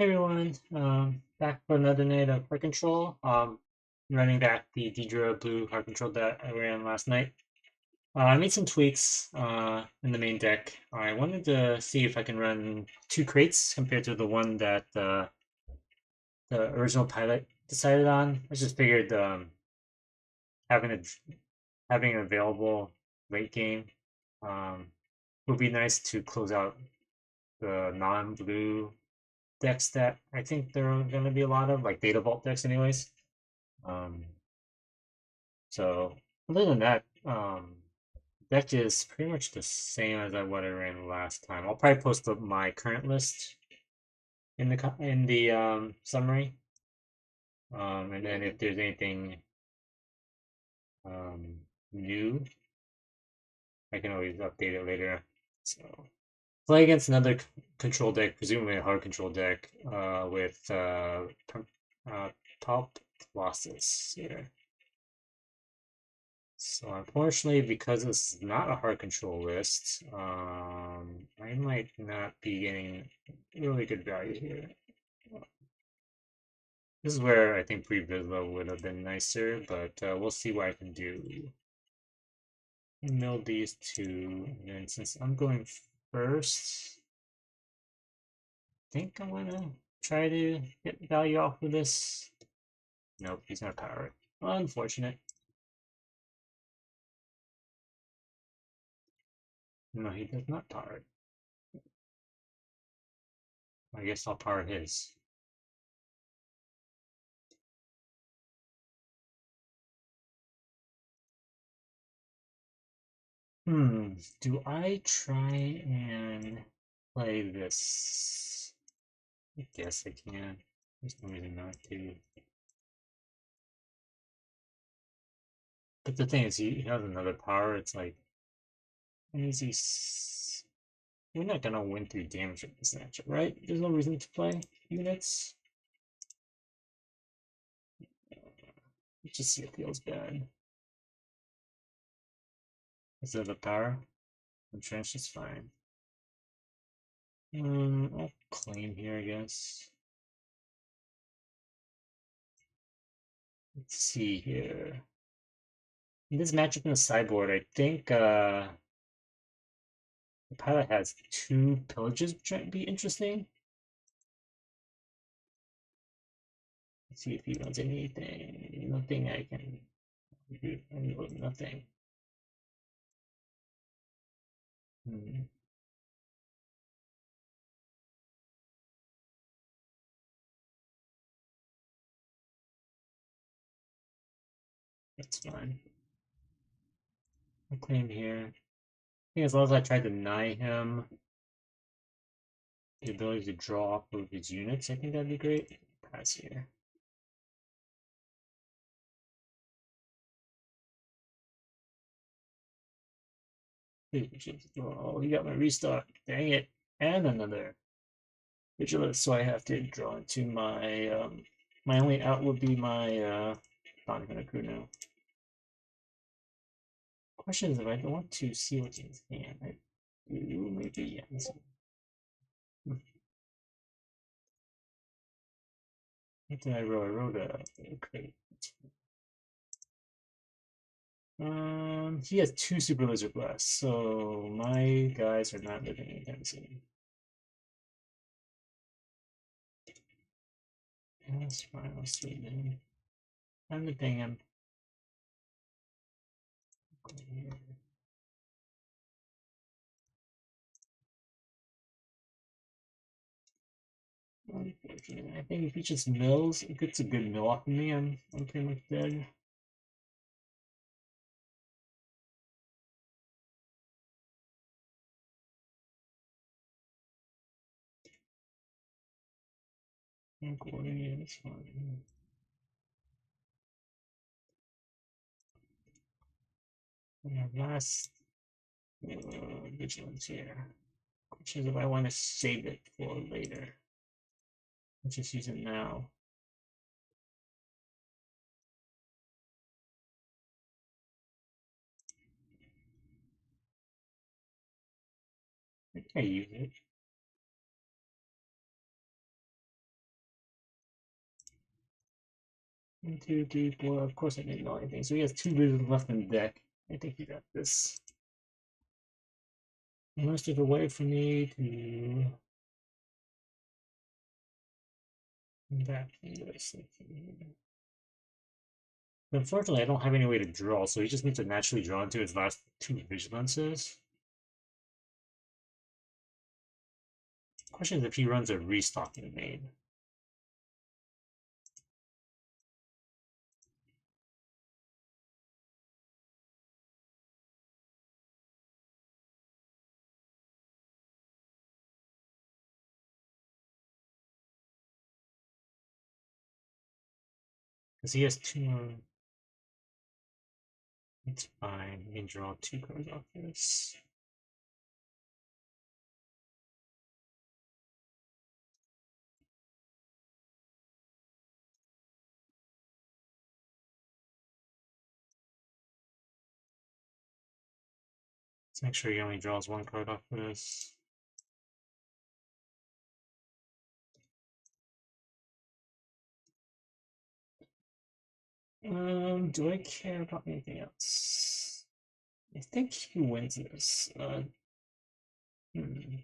Hey everyone, back for another night of heart control. Running back the Dedra blue heart control that I ran last night. I made some tweaks in the main deck. I wanted to see if I can run two crates compared to the one that the original pilot decided on. I just figured having a having an available late game um, would be nice to close out the non-blue decks that I think there are going to be a lot of, like Data Vault decks, anyways. Um, so other than that, deck is pretty much the same as what I ran last time. I'll probably post up my current list in the summary, and then if there's anything um, new, I can always update it later. So play against another control deck, presumably a hard control deck, with top losses here. So unfortunately, because this is not a hard control list, I might not be getting really good value here. This is where I think pre-Vizsla would have been nicer, but we'll see what I can do. Mill these two, and then since I'm going first, I think I'm gonna try to get value off of this. Nope, he's gonna power it. Unfortunate. No, he does not power it. I guess I'll power his. Do I try and play this? I guess I can. There's no reason not to. But the thing is, he has another power. It's like, is he? We're not gonna win 3 damage with this matchup, right? There's no reason to play units. Let's just see if it feels bad. Is that the power? Entrenched is fine. I'll claim here, I guess. Let's see here. In this matchup in the sideboard, I think the pilot has 2 pillages, which might be interesting. Let's see if he runs anything. Nothing I can do. Nothing. That's fine. I'll claim here. I think as long as I try to deny him the ability to draw off of his units, I think that'd be great. Pass here. Oh, he got my restock. Dang it. And another Vigilance, so I have to draw into my my only out would be my Condemn crew now. Question is if I don't want to see what's in his hand. I do maybe yes. What did I roll? I wrote a crate. He has 2 Superlaser Blasts, so my guys are not living anytime soon. That's fine, I'll see then. I'm the thing I'm unfortunate. I think if he just mills, it gets a good mill off of me, I'm pretty much dead. Yeah, that's fine. Last Vigilance here. Question is if I want to save it for later. Let's just use it now. I think I use it. 1, 2, 3, 4. Of course, I didn't know anything. So he has 2 Vigilance left in the deck. I think he got this. Unless there's a way for me to back into this. Unfortunately, I don't have any way to draw, so he just needs to naturally draw into his last 2 Vigilances. Question is if he runs a Restock in main. Because he has 2 more. It's fine. We can draw 2 cards off this. Let's make sure he only draws 1 card off this. Do I care about anything else? I think he wins this. Hmm.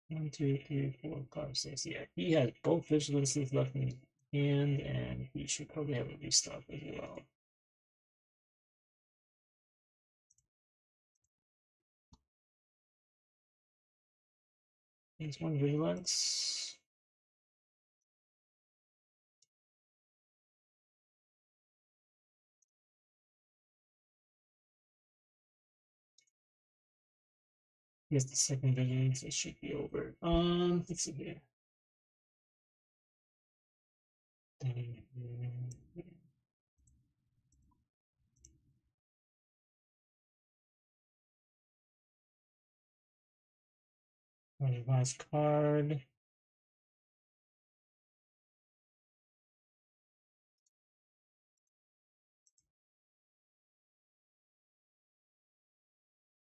One, two, three, 4, 5, 6. Yeah, he has both Vigilances left in his hand, and he should probably have a Restock as well. He's 1 Vigilance. He has the 2nd Vigilance. It should be over. Let's see here. Last card.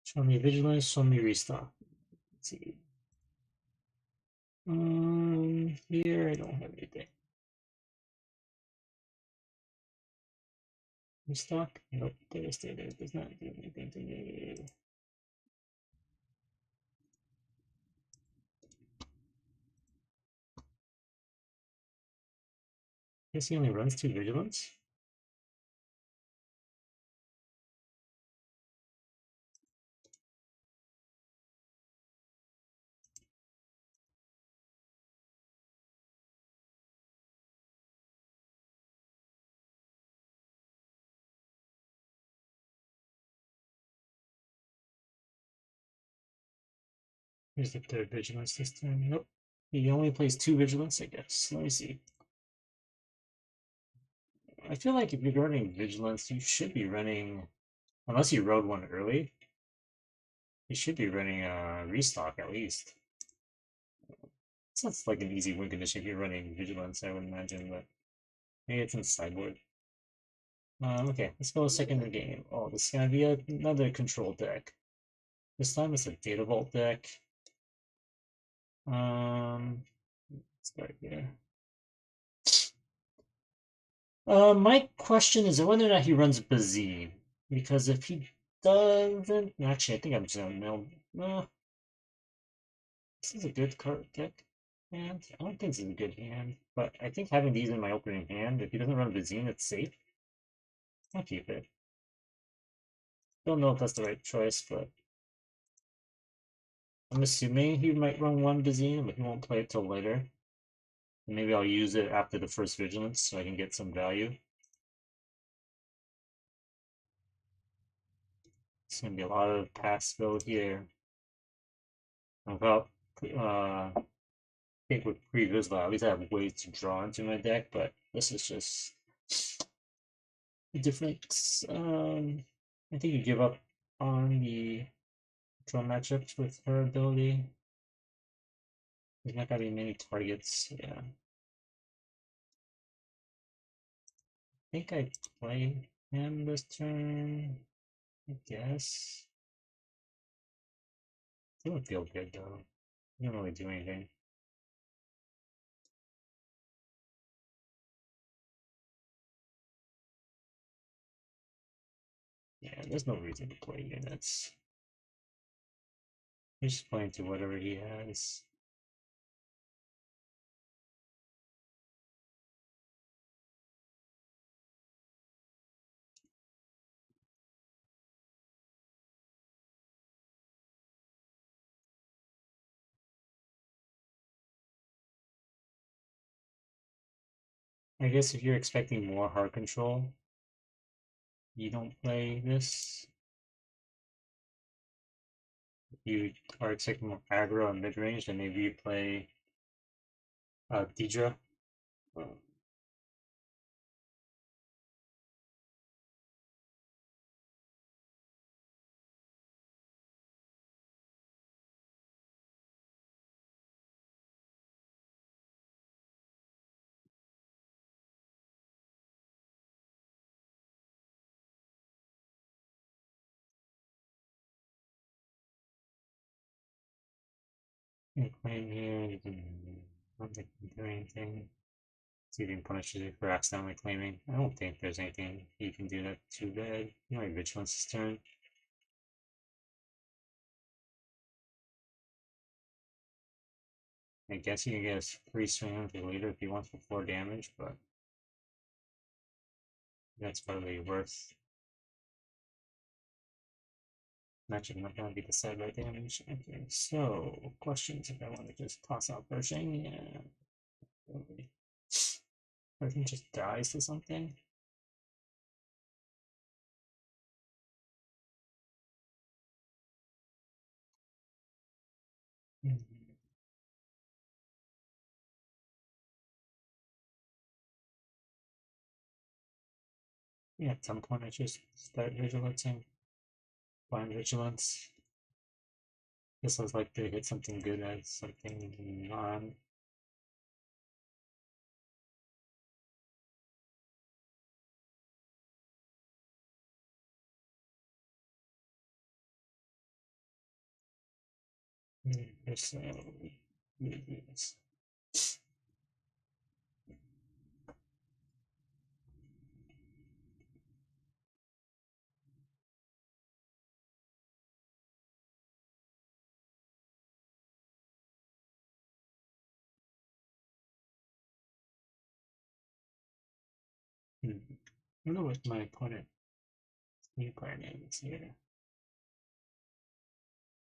Show me Vigilance, show me Restock. Let's see. Here I don't have anything. Restock? Nope, Devastator does not do anything to me. Guess he only runs 2 Vigilance. Here's the 3rd Vigilance this time. Nope. He only plays 2 Vigilance, I guess. Let me see. I feel like if you're running Vigilance, you should be running, unless you rode one early, you should be running a Restock at least. Sounds like an easy win condition if you're running Vigilance, I would imagine, but maybe it's in the sideboard. Okay, let's go second in the game. Oh, this is gonna be another control deck. This time it's a Data Vault deck. Let's start here. My question is whether or not he runs Bazine. Because if he doesn't, actually, I think I'm just gonna mail. This is a good card deck hand. I don't think this is a good hand, but I think having these in my opening hand, if he doesn't run Bazine, it's safe. I'll keep it. Don't know if that's the right choice, but I'm assuming he might run 1 Bazine, but he won't play it till later. And maybe I'll use it after the first Vigilance so I can get some value. It's gonna be a lot of pass go here. Without I think with pre-Vizsla, at least I have ways to draw into my deck, but this is just a difference. I think you give up on the draw matchups with her ability. There's not gonna be many targets. Yeah. I think I play And this turn, I guess. It would feel good though. You don't really do anything. Yeah, there's no reason to play units. He's just playing to whatever he has. I guess if you're expecting more heart control, you don't play this. If you are expecting more aggro and mid range, then maybe you play Dedra. Claim here, you can, I don't think you can do anything. See if you can punish you for accidentally claiming. I don't think there's anything you can do that's too bad. You might Vigilance this turn. I guess you can get a free swing on the leader if he wants for 4 damage, but that's probably worth. Matchup not gonna be decided by damage. Okay, so questions if I want to just toss out Pershing. Yeah, probably. Pershing just dies to something. Yeah, at some point I just start vigilancing. Blind vigilance. This looks like they hit something good as something non. So, yes. I don't know what my opponent new card name is here.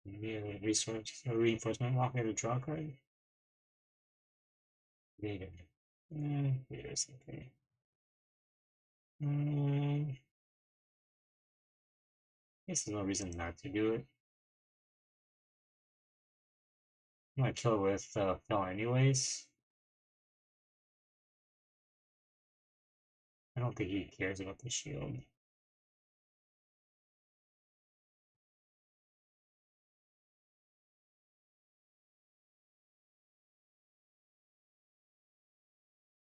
Maybe a resource, a reinforcement walker to draw card. Vader. Vader's okay. Guess there's no reason not to do it. I might kill with Phil anyways. I don't think he cares about the shield.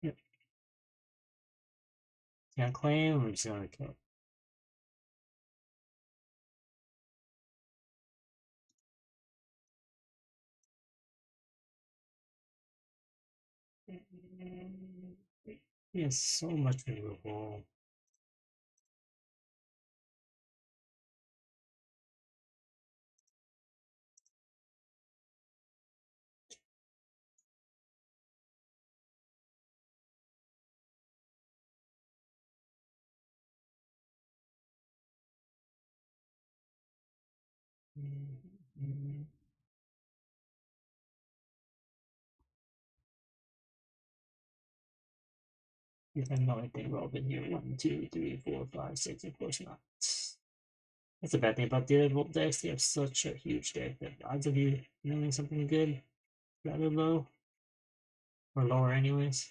Yep. Can't claim, I'm just gonna kill. He has so much removal. If I know anything relevant here, 1, 2, 3, 4, 5, 6, of course not. That's the bad thing about the Volt decks, they have such a huge deck that the odds of you knowing something good rather low, or lower anyways.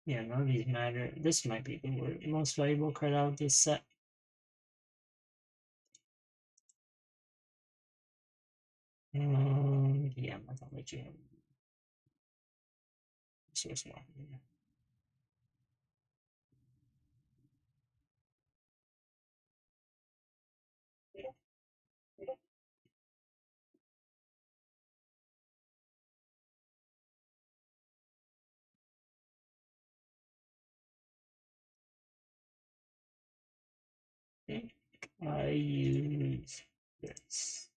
Yeah, none of these matter. This might be the most valuable card out of this set. Yeah, I'm not gonna let you have source one. I use this.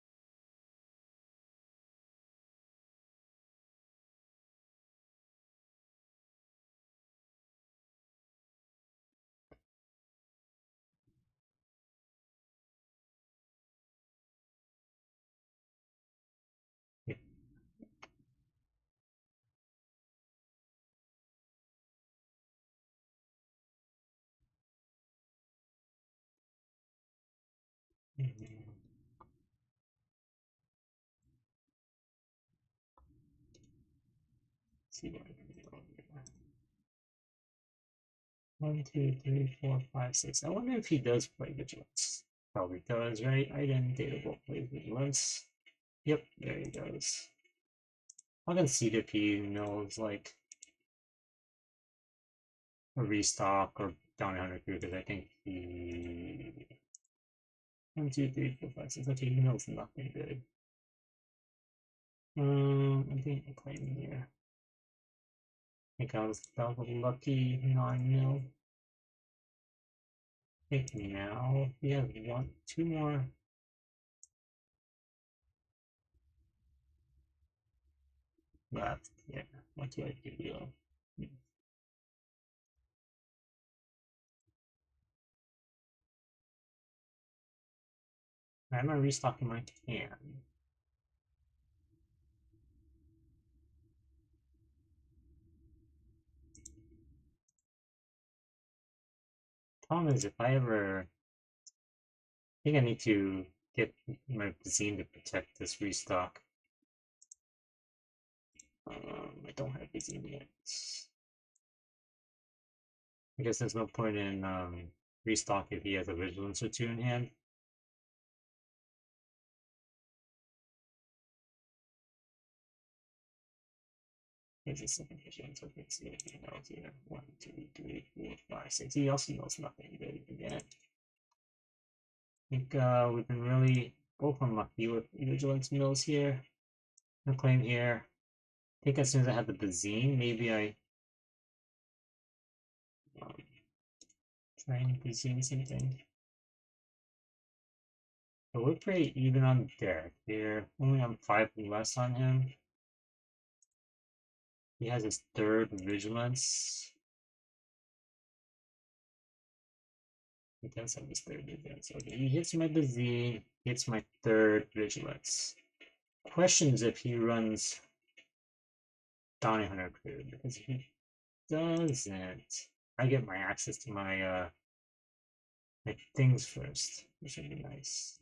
Yeah. Mhm. See what I can do here. 1, 2, 3, 4, 5, 6. I wonder if he does play Vigilance. Probably does, right? I didn't data play Vigilance. Yep, there he goes. I'll concede if he knows like a restock or down 100 crew because I think he 1, 2, 3, 4, 5, 6. Okay, he knows nothing good. I think I'm claiming here. I think I was that was a lucky 9 mil. I think now we have 1, 2 more. Left. Yeah. What do I do? I'm gonna restock my can. Problem is, if I ever, I think I need to get my Bazine to protect this restock. I don't have Bazine yet. I guess there's no point in restock if he has a Vigilance or 2 in hand. Here's a second Vigilance. Okay, see if he knows here. 1, 2, 3, 4, 5, 6. He also knows nothing good again. I think we've been really both unlucky with Vigilance mills here. No claim here. I think as soon as I have the Bazine, maybe I um, try and Bazine something. But we're pretty even on deck. We're only on 5 less on him. He has his 3rd Vigilance. He does have his 3rd Vigilance. Okay, he hits my Bazine, hits my 3rd Vigilance. Questions if he runs Bounty Hunter crew, because if he doesn't, I get my access to my my things first, which would be nice.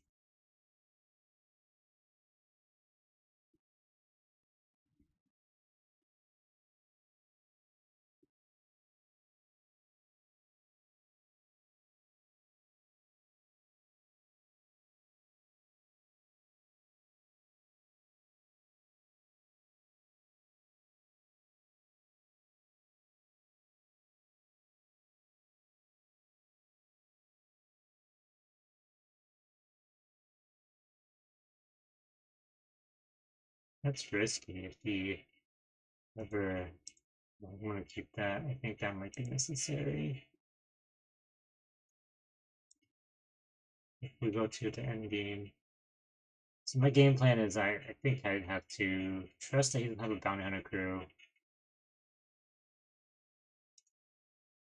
That's risky if he ever want to keep that. I think that might be necessary. If we go to the end game. So my game plan is I think I'd have to trust that he doesn't have a bounty hunter crew.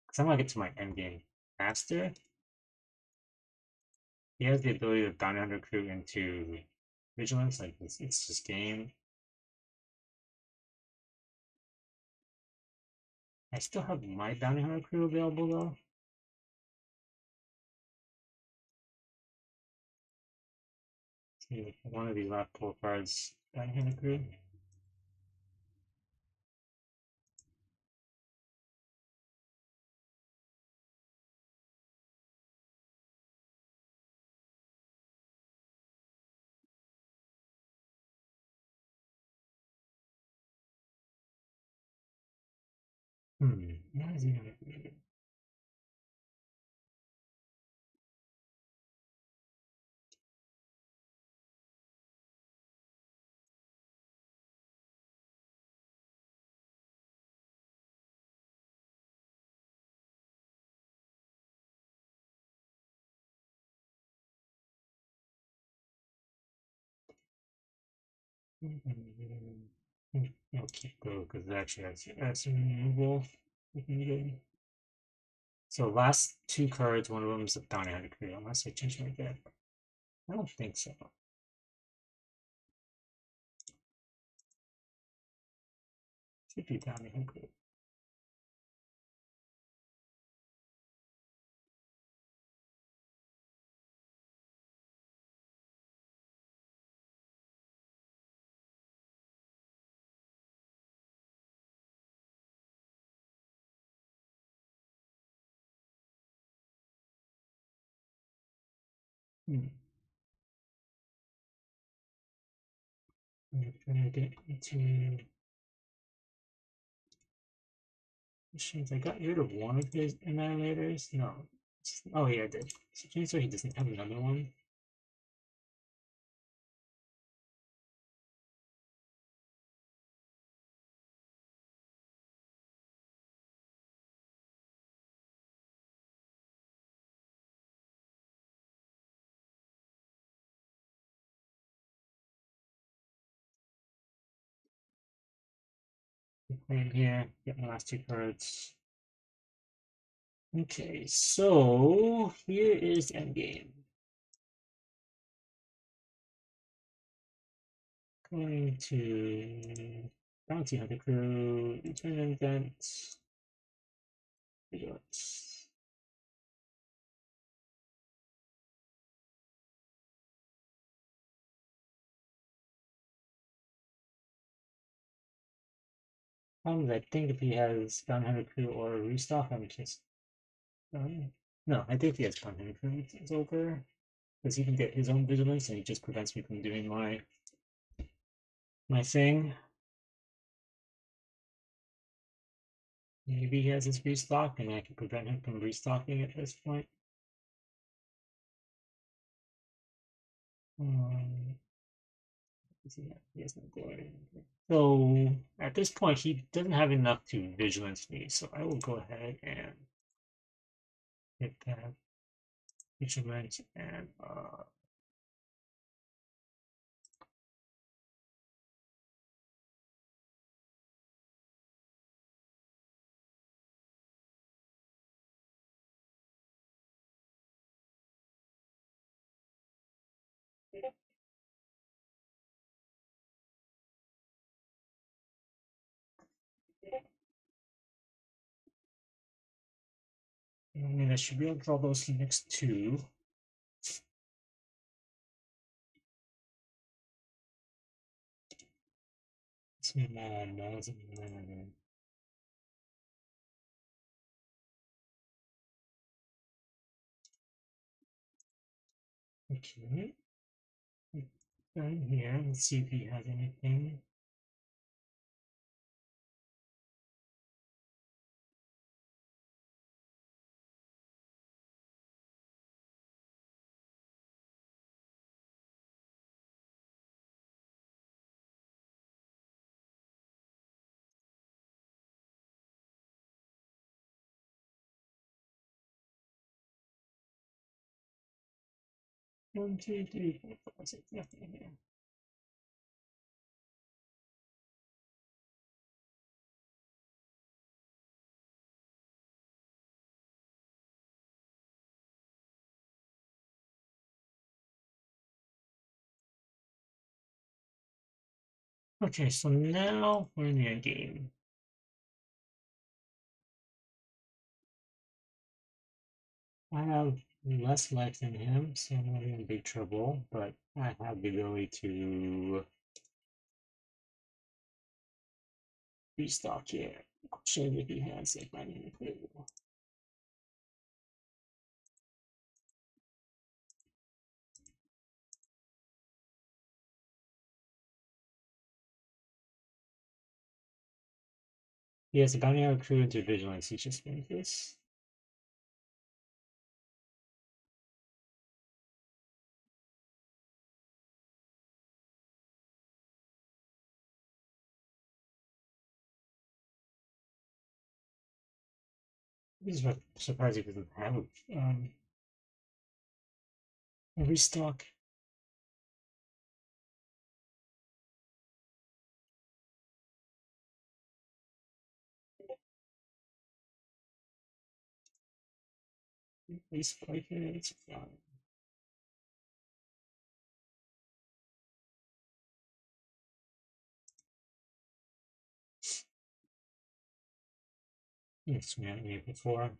Because I want to get to my end game faster. He has the ability to bounty hunter crew into vigilance, like it's just game. I still have my bounty hunter crew available though. See if one of these last 4 cards bounty hunter crew. What is he gonna do? I'll keep go because it actually has some removal. So last two cards, one of them is a bounty hunter crew, unless I change my deck. I don't think so. Should be bounty hunter. I'm trying to get into machines. I got rid of one of his annihilators. No. Oh yeah, I did. So change so he doesn't have another one. Claim here, get my last two cards. Okay, so here is the end game. Going to bounty hunter crew, return an event, vigilance. I think if he has bounty hunter crew or restock, I'm just no, I think he has bounty hunter crew. It's over because he can get his own vigilance, and he just prevents me from doing my thing. Maybe he has his restock, and I can prevent him from restocking at this point. He has no glory. So at this point, he doesn't have enough to vigilance me, so I will go ahead and hit that vigilance and I should be able to draw those next two. Okay. Down here, let's see if he has anything. One, two, three, four, five, six, nothing here. Okay, so now we're in the end game. I have less life than him, so I'm not in big trouble, but I have the ability to restock here. Question if he has it by the clue. He has a bounty hunter crew into vigilance. He just made this. He's surprised he doesn't have a restock. Ace play here, it's fine. Yes, we had me before.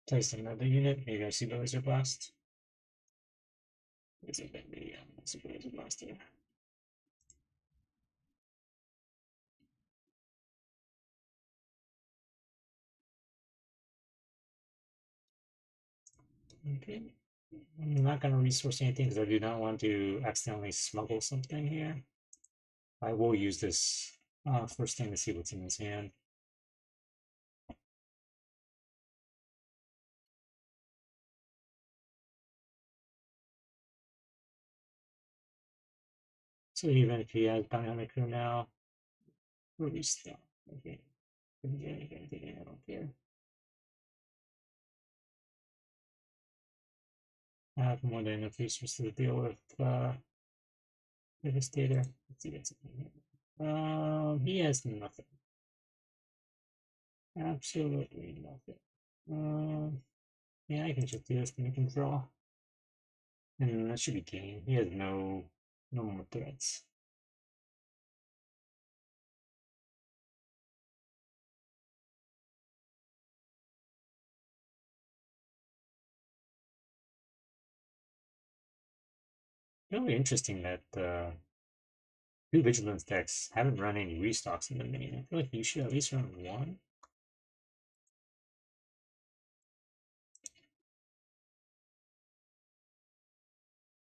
Place another unit. Maybe I see the Laser Blast. Is it maybe Superlaser Blast here? Okay. I'm not going to resource anything because I do not want to accidentally smuggle something here. I will use this first thing to see what's in his hand. So even if he has Bionic Crew now, we'll restart. Okay. Couldn't do anything, I don't care. I have more than enough resources to deal with Devastator. Let's see what's in here. He has nothing. Absolutely nothing. Yeah, I can just do this to make him draw. And that should be game. He has no more threats. Really interesting that two Vigilance decks haven't run any restocks in the main. I feel like you should at least run one.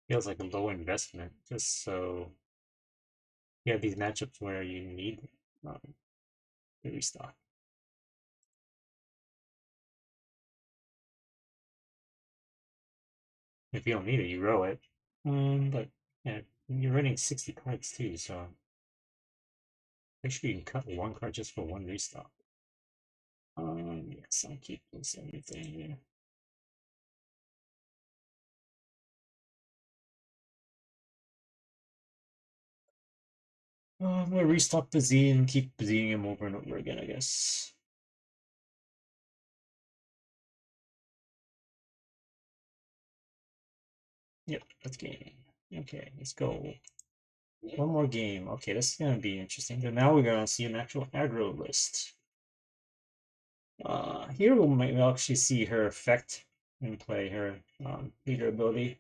Feels like a low investment, just so you have these matchups where you need the restock. If you don't need it, you row it. But yeah, you're running 60 cards too, so make sure you can cut one card just for one restock. Yes, I'll keep this everything here. I'm gonna restock Bazine and keep Bazining him over and over again, I guess. Yep, that's game. Okay, let's go. One more game. Okay, this is gonna be interesting. So now we're gonna see an actual aggro list. Here we might actually see her effect in play, her leader ability.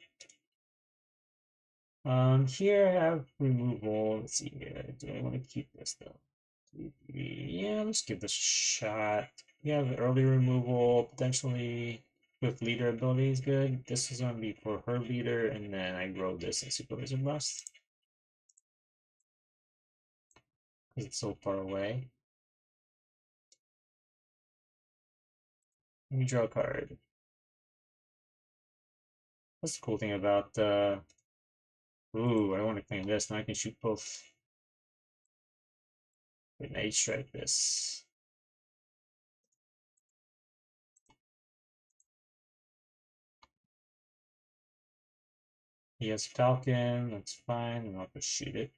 Here I have removal. Let's see here. Do I want to keep this though? Yeah, let's give this a shot. We have early removal, potentially with leader ability is good. This is gonna be for her leader, and then I grow this in Superlaser Blast. Because it's so far away. Let me draw a card. That's the cool thing about ooh, I want to claim this, now I can shoot both. Wait, now strike this. He has Falcon, that's fine, and I'll just shoot it.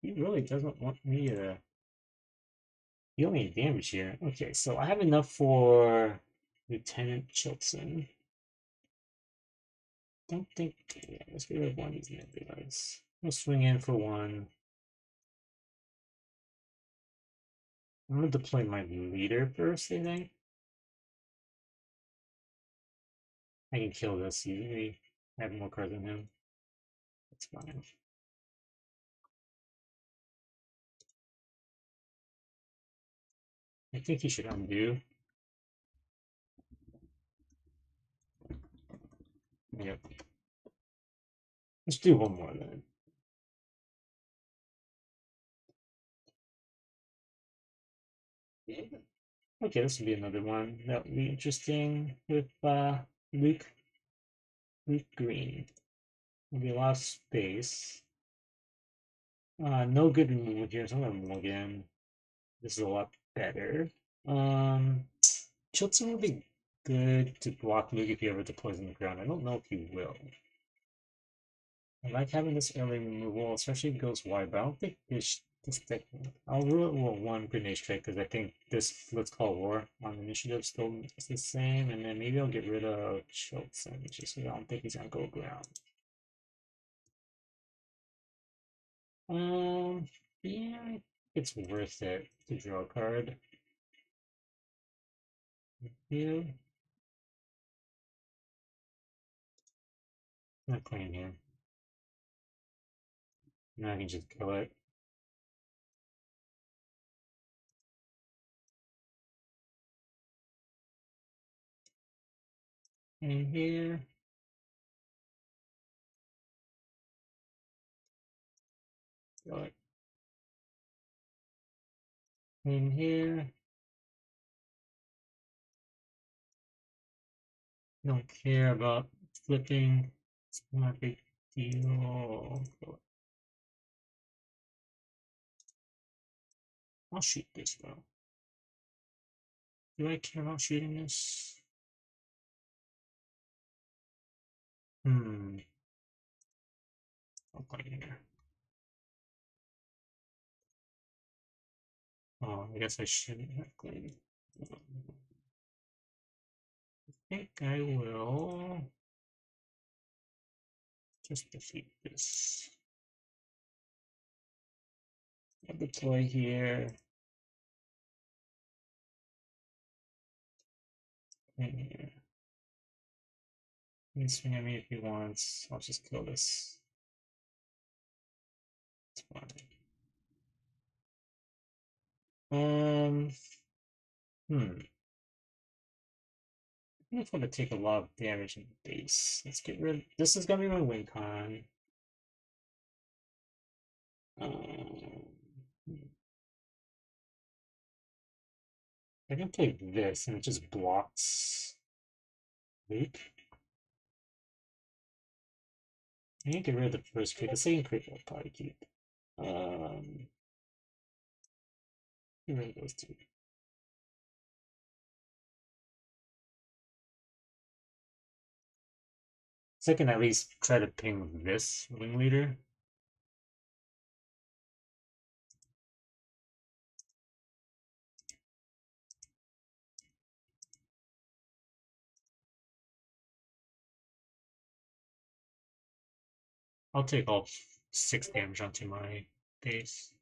He really doesn't want me to deal any damage here. Okay, so I have enough for Lieutenant Childsen. Don't think. Yeah, let's get rid of one of these nebulas. We'll swing in for one. I'm gonna deploy my leader first, I think. I can kill this easily. I have more cards than him. That's fine. I think he should undo. Yep. Let's do one more then. Okay, this will be another one that will be interesting with Luke Green. There'll be a lot of space. No good removal here, so I'm gonna remove again. This is a lot better. Childsen will be good to block Luke if he ever deploys on the ground. I don't know if he will. I like having this early removal, especially if it goes wide, but I don't think this deck. I'll rule one grenade strike because I think this Let's Call War on initiative still is the same, and then maybe I'll get rid of Childsen just because I don't think he's gonna go ground. Yeah, it's worth it to draw a card. Yeah, not playing here. Now I can just kill it. And here. Kill it. And here. Don't care about flipping. It's not a big deal. I'll shoot this though. Do I care about shooting this? I'll play here. Oh, I guess I shouldn't have played. I think I will just defeat this. I'll deploy here. And here. He can swing at me if he wants. I'll just kill this. It's fine. Hmm. I think I'm gonna take a lot of damage in the base. Let's get rid. This is gonna be my win con. I can play this and it just blocks Luke. I can get rid of the first Krayt. The second Krayt I'll probably keep. Get rid of those two. Second, at least try to ping this wing leader. I'll take all 6 damage onto my base.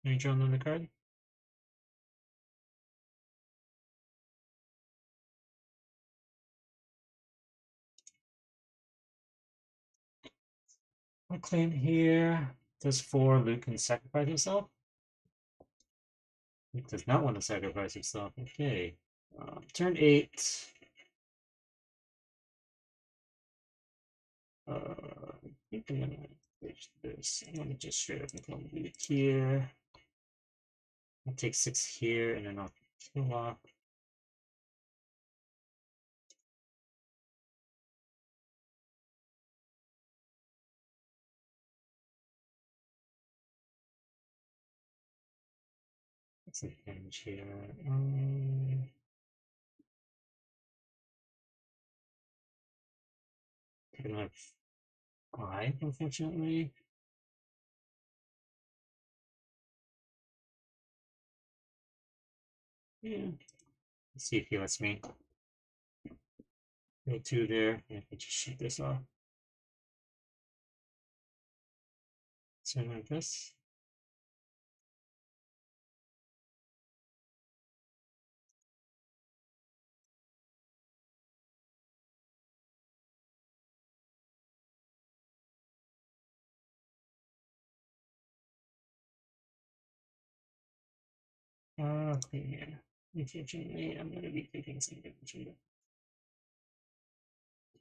Any draw on the card? I'll claim here. Does 4 Luke can sacrifice himself? Luke does not want to sacrifice himself. Okay. Turn 8. I think I'm gonna finish this. I'm gonna just straight up become Luke here. I'll take 6 here and then I'll kill off. What's the damage here? I don't have 5, unfortunately. Yeah. Let's see if he lets me go 2 there. I can just shoot this off. Something like this. Okay, yeah. Unfortunately, I'm gonna be taking some damage here.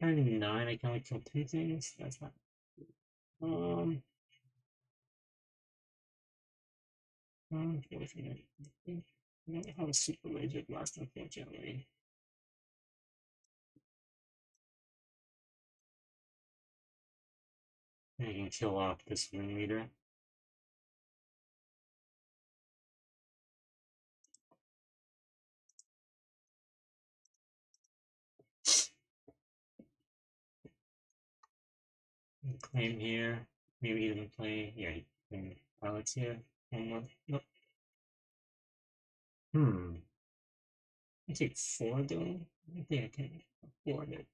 Turn 9, I can only kill 2 things. That's not. Unfortunate. I don't have a Superlaser Blast, unfortunately. I can kill off this ringleader. Claim here. Maybe he doesn't play. Yeah, he can pilots here. One more. Nope. I take 4 though. I think I can afford it.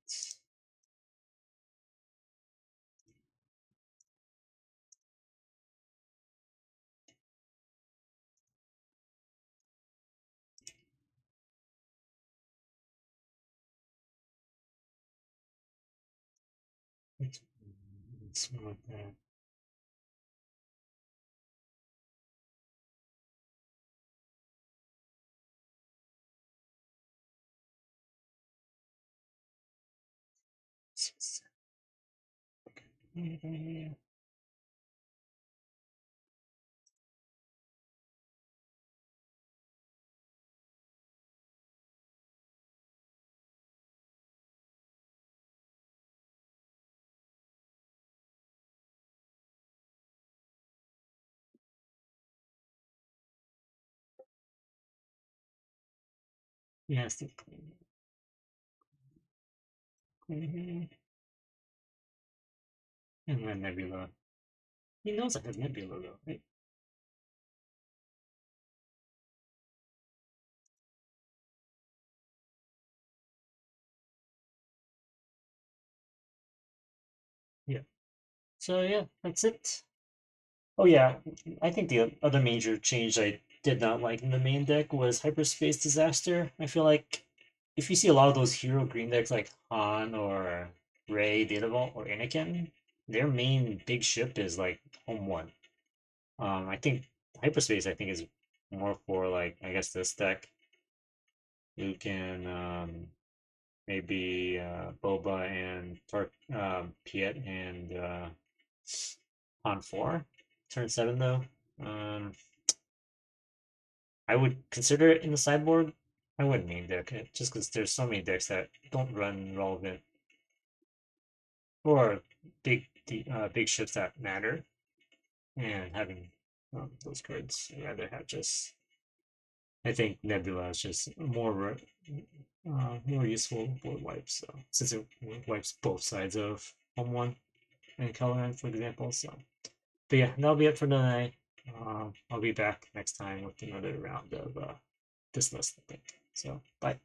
It's not that. He has to claim here. And then Nebula. He knows I have Nebula though, right? Yeah. So yeah, that's it. Oh yeah, I think the other major change I did not like in the main deck was Hyperspace Disaster. I feel like if you see a lot of those hero green decks like Han or Rey, Data Vault, or Anakin, their main big ship is like home one. I think Hyperspace I think is more for like I guess this deck. You can maybe Boba and Piet and on 4. Turn 7 though. I would consider it in the sideboard. I wouldn't main deck it just because there's so many decks that don't run relevant or big ships that matter. And having those cards, I'd rather have just. I think Nebula is just more useful board wipes. So since it wipes both sides of home one and color for example. So, but yeah, that'll be it for tonight. I'll be back next time with another round of this list, I think. So, bye.